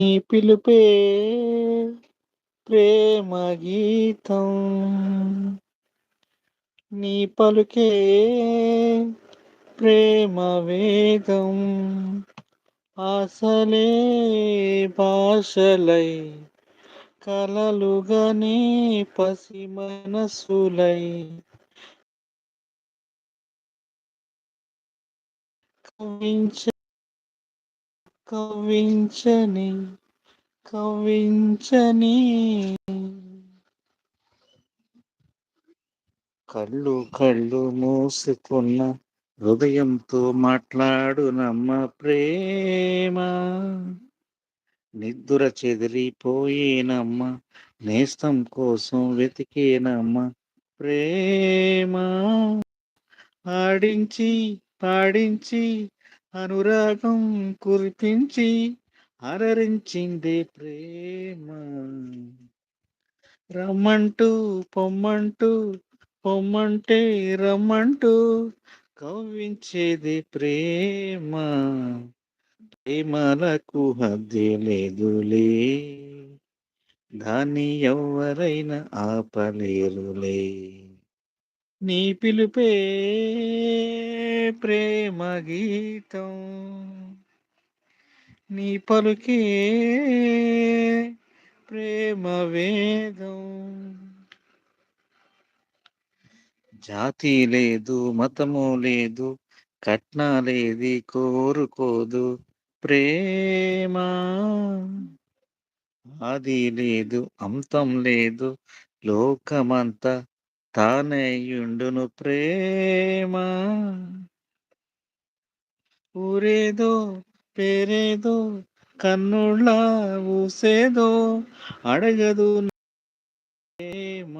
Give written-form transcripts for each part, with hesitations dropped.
నీ పిలుపే ప్రేమ గీతం. నీ పలుకే ప్రేమ వేగం. ఆశలే భాషలై కలలుగనే పసి మనసులై కవించ కవించని కవించని కళ్ళు కళ్ళు మూసుకున్న హృదయంతో మాట్లాడు నమ్మ ప్రేమ. నిద్దుర చెదిరిపోయేనమ్మ, నేస్తం కోసం వెతికేనమ్మ ప్రేమ. ఆడించి పాడించి అనురాగం కురిపించి అలరించింది ప్రేమ. రమ్మంటూ పొమ్మంటూ పొమ్మంటే రమ్మంటూ కవ్వించేది ప్రేమ. ప్రేమలకు హద్దే లేదులే, దాన్ని ఎవ్వరైనా ఆపలేరులే. నీ పిలుపే ప్రేమ గీతం. నీ పలుకే ప్రేమ వేగం. జాతి లేదు మతము లేదు, కట్నాలేది కోరుకోదు ప్రేమ. ఆది లేదు అంతం లేదు, లోకమంతా తానయుండును ప్రేమ. ఊరేదో పేరేదో కన్నుళ్ళ ఊసేదో అడగదు ప్రేమ.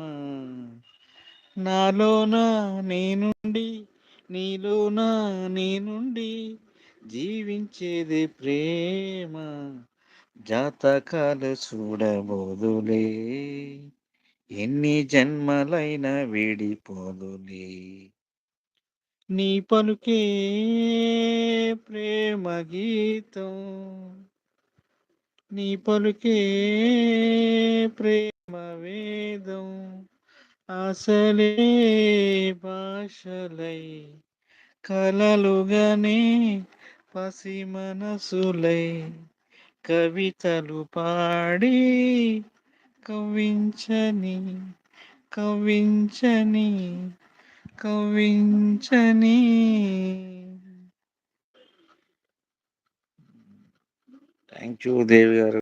నాలోన నేనుండి నీలోన నేనుండి జీవించేది ప్రేమ. జాతకాలు చూడబోదులే, ఎన్ని జన్మలైనా విడిపోదులే. నీ పలుకే ప్రేమ గీతం. నీ పలుకే ప్రేమ వేదం. ఆశలే భాషలై కలలుగనే పసి మనసులై కవితలు పాడి కవించని కవించని కవించని. థ్యాంక్ యూ దేవి గారు.